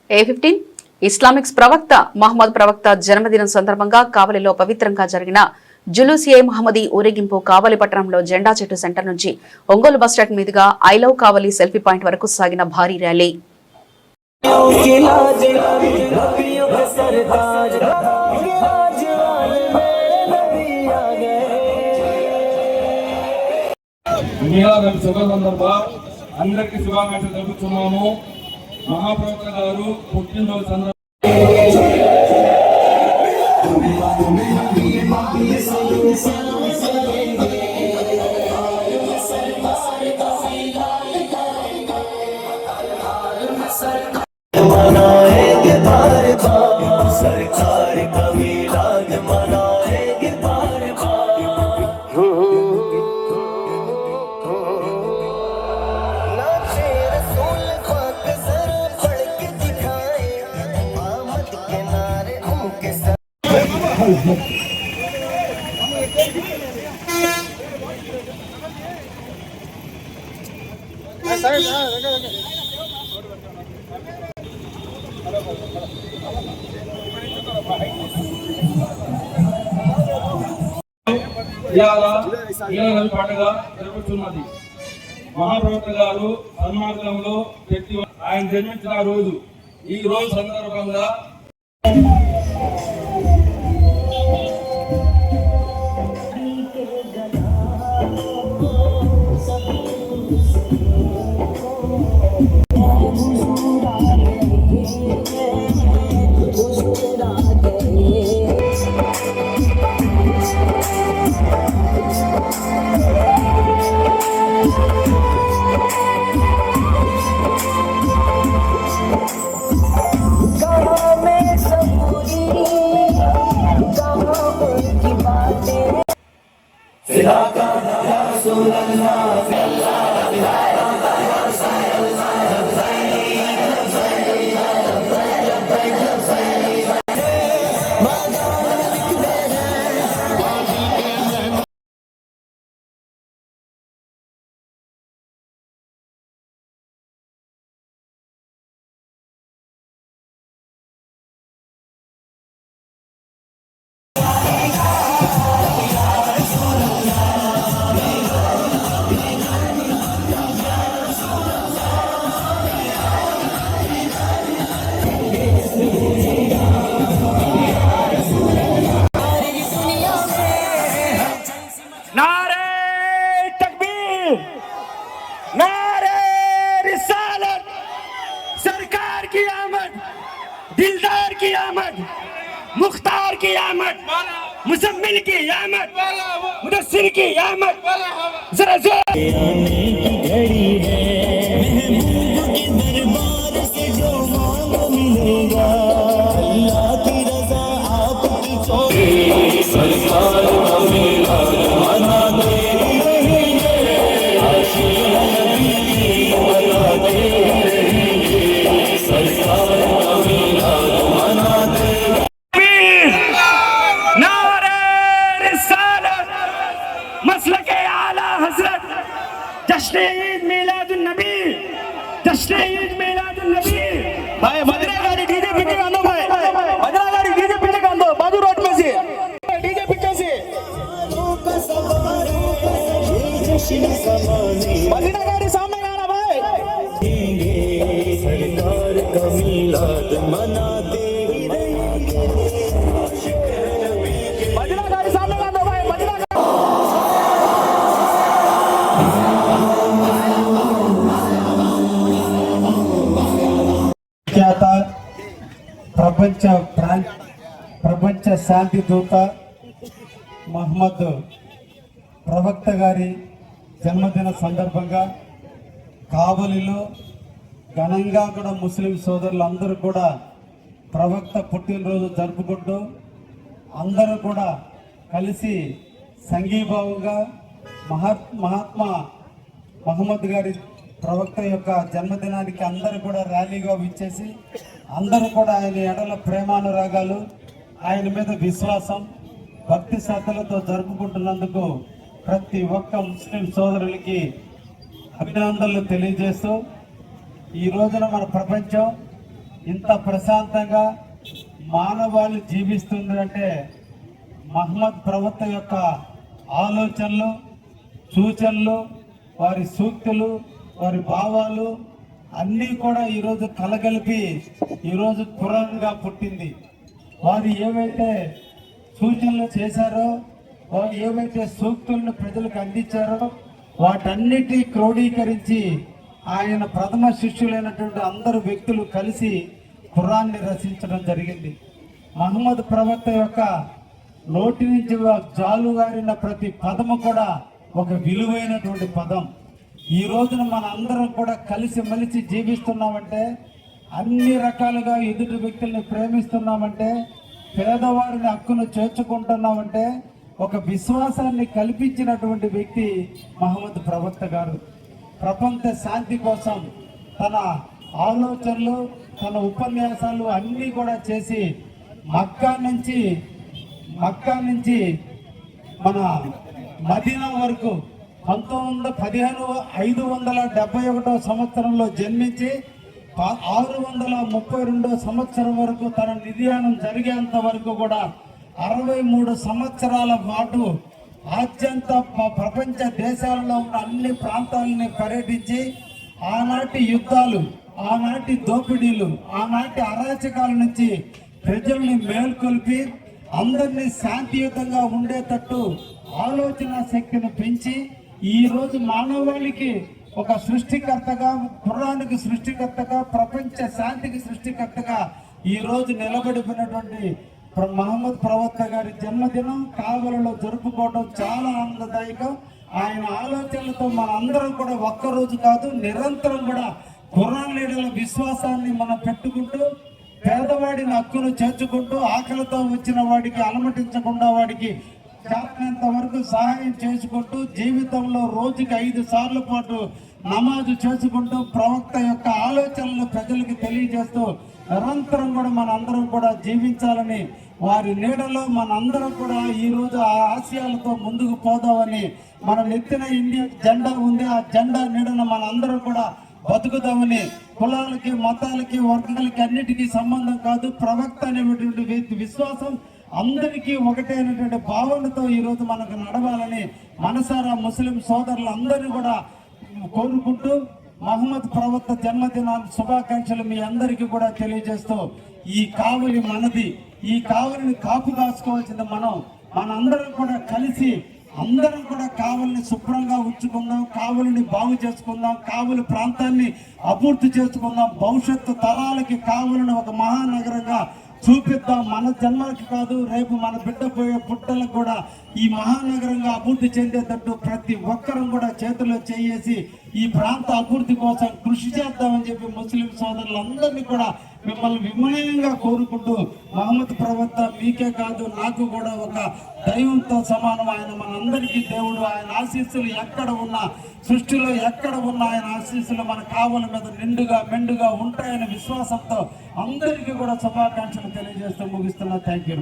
A15 ఇస్లామిక్స్ ప్రవక్త మహమ్మద్ ప్రవక్త జన్మదినం సందర్భంగా కావలిలో పవిత్రంగా జరిగిన జులూస్ ఏ మహమ్మదీ ఊరేగింపు కావలి పట్టణంలో జెండా చెట్టు సెంటర్ నుంచి ఒంగోలు బస్టాండ్ మీదుగా I love Kavali selfie point వరకు సాగిన భారీ ర్యాలీ. అందరికీ శుభాకాంక్షలు తెలుపుతున్నాము. మహాప్రవక్త గారు పుట్టినరోజు సందర్భంగా పండుగ జరుగుతున్నది. మహాప్రవక్త గారు సన్మార్గంలో పెట్టి ఆయన జన్మించిన రోజు ఈ రోజు సందర్భంగా दिलदार की आमद, मुख्तार की आमद, मुजम्मिल की आमद, मुदस्सिर की आमद, जरा आने की घड़ी है, महबूब के दरबार से जो मांगो मिलेगा, अल्लाह की रज़ा आपकी चोरी, सरकार का मिलाद मनाते रहेंगे, आशिक़ नबी की मनाते रहेंगे, सरकार भाई मदरा गाड़ी डीजे पिटे कांदो भाई मदरा गाड़ी डीजे पिटे कांदो बाजू रोड में से डीजे पिटे से मदरा गाड़ी सामने गाना भाई सरकार का मिलाद मनाते मदरा गाड़ी सामने कांदो भाई मदरा ప్రపంచ శాంతి దూత మహమ్మద్ ప్రవక్త గారి జన్మదిన సందర్భంగా కావలిలో ఘనంగా కూడా ముస్లిం సోదరులందరూ కూడా ప్రవక్త పుట్టినరోజు జరుపుకుంటూ అందరూ కూడా కలిసి సంఘీభావంగా మహాత్మా మహమ్మద్ గారి ప్రవక్త యొక్క జన్మదినానికి అందరూ కూడా ర్యాలీగా విచ్చేసి అందరూ కూడా ఆయన ఎడల ప్రేమానురాగాలు ఆయన మీద విశ్వాసం భక్తి శ్రద్ధలతో జరుపుకుంటున్నందుకు ప్రతి ఒక్క ముస్లిం సోదరులకి అభినందనలు తెలియజేస్తూ ఈ రోజున మన ప్రపంచం ఇంత ప్రశాంతంగా మానవాళి జీవిస్తుంది అంటే మహమ్మద్ ప్రవక్త యొక్క ఆలోచనలు, సూచనలు, వారి సూక్తులు, వారి భావాలు అన్నీ కూడా ఈరోజు కలగలిపి ఈరోజు ఖురాన్గా పుట్టింది. వారు ఏవైతే సూచనలు చేశారో, వారు ఏవైతే సూక్తులను ప్రజలకు అందించారో వాటన్నిటి క్రోడీకరించి ఆయన ప్రథమ శిష్యులైనటువంటి అందరు వ్యక్తులు కలిసి ఖురాన్ని రచించడం జరిగింది. మహమ్మద్ ప్రవక్త యొక్క నోటి నుంచి జాలుగారిన ప్రతి పదము కూడా ఒక విలువైనటువంటి పదం. ఈ రోజున మన అందరం కూడా కలిసి మెలిసి జీవిస్తున్నామంటే, అన్ని రకాలుగా ఎదుటి వ్యక్తుల్ని ప్రేమిస్తున్నామంటే, పేదవారిని హక్కును చేర్చుకుంటున్నామంటే ఒక విశ్వాసాన్ని కల్పించినటువంటి వ్యక్తి మహమ్మద్ ప్రవక్త గారు. ప్రపంచ శాంతి కోసం తన ఆలోచనలు, తన ఉపన్యాసాలు అన్నీ కూడా చేసి మక్కా నుంచి మన మదీనా వరకు 571 సంవత్సరంలో జన్మించి 632 సంవత్సరం వరకు తన నిర్యాణం జరిగేంత వరకు కూడా 63 సంవత్సరాల పాటు ఆద్యంత ప్రపంచ దేశాలలో ఉన్న అన్ని ప్రాంతాలని పర్యటించి ఆనాటి యుద్ధాలు, ఆనాటి దోపిడీలు, ఆనాటి అరాచకాల నుంచి ప్రజల్ని మేల్కొల్పి అందరినీ శాంతియుతంగా ఉండేటట్టు ఆలోచన శక్తిని పెంచి ఈ రోజు మానవాళికి ఒక సృష్టికర్తగా, ఖురాన్కి సృష్టికర్తగా, ప్రపంచ శాంతికి సృష్టికర్తగా ఈ రోజు నిలబడిపోయినటువంటి మహమ్మద్ ప్రవక్త గారి జన్మదినం కావలిలో జరుపుకోవడం చాలా ఆనందదాయకం. ఆయన ఆలోచనలతో మనందరం కూడా ఒక్కరోజు కాదు, నిరంతరం కూడా ఖురాన్ లీడర్ల విశ్వాసాన్ని మనం పెట్టుకుంటూ, పేదవాడిని హక్కును చేర్చుకుంటూ, ఆకలితో వచ్చిన వాడికి అలమటించకుండా వాడికి చేతనంత వరకు సహాయం చేసుకుంటూ, జీవితంలో రోజుకి 5 సార్ల పాటు నమాజు చేసుకుంటూ ప్రవక్త యొక్క ఆలోచనలు ప్రజలకు తెలియజేస్తూ నిరంతరం కూడా మనందరం కూడా జీవించాలని, వారి నీడలో మనందరం కూడా ఈ రోజు ఆ ఆశయాలతో ముందుకు పోదామని, మన నెత్తిన ఇండియా జెండా ఉంది, ఆ జెండా నీడన మనందరం కూడా బతుకుదామని, కులాలకి, మతాలకి, వర్గాలకి అన్నిటికీ సంబంధం కాదు, ప్రవక్త అనేటువంటి విశ్వాసం అందరికీ ఒకటే అనేటువంటి భావనతో ఈరోజు మనకు నడవాలని మనసారా ముస్లిం సోదరులందరినీ కూడా కోరుకుంటూ మహమ్మద్ ప్రవక్త జన్మదిన శుభాకాంక్షలు మీ అందరికీ కూడా తెలియజేస్తూ, ఈ కావలి మనది, ఈ కావలిని కాపు కాసుకోవాల్సింది మనందరం కూడా కలిసి అందరం కూడా కావలిని శుభ్రంగా ఉంచుకుందాం, కావలిని బాగు చేసుకుందాం, కావలి ప్రాంతాన్ని అభివృద్ధి చేసుకుందాం, భవిష్యత్తు తరాలకి కావలిని ఒక మహానగరంగా చూపిద్దాం. మన జన్మలకి కాదు, రేపు మన బిడ్డపోయే పుట్టలకు కూడా ఈ మహానగరంగా అభివృద్ధి చెందేటట్టు ప్రతి ఒక్కరం కూడా చేతిలో చేసి ఈ ప్రాంత అభివృద్ధి కోసం కృషి చేద్దామని చెప్పి ముస్లిం సోదరులందరినీ కూడా మిమ్మల్ని వినయంగా కోరుకుంటూ, మహమ్మద్ ప్రవక్త మీకే కాదు నాకు కూడా ఒక దైవంతో సమానం. ఆయన మనందరికీ దేవుడు. ఆయన ఆశీస్సులు ఎక్కడ ఉన్నా, సృష్టిలో ఎక్కడ ఉన్నా ఆయన ఆశీస్సులు మన కావలి మీద నిండుగా మెండుగా ఉంటాయనే విశ్వాసంతో అందరికీ కూడా శుభాకాంక్షలు తెలియజేస్తూ ముగిస్తున్నా. Thank you.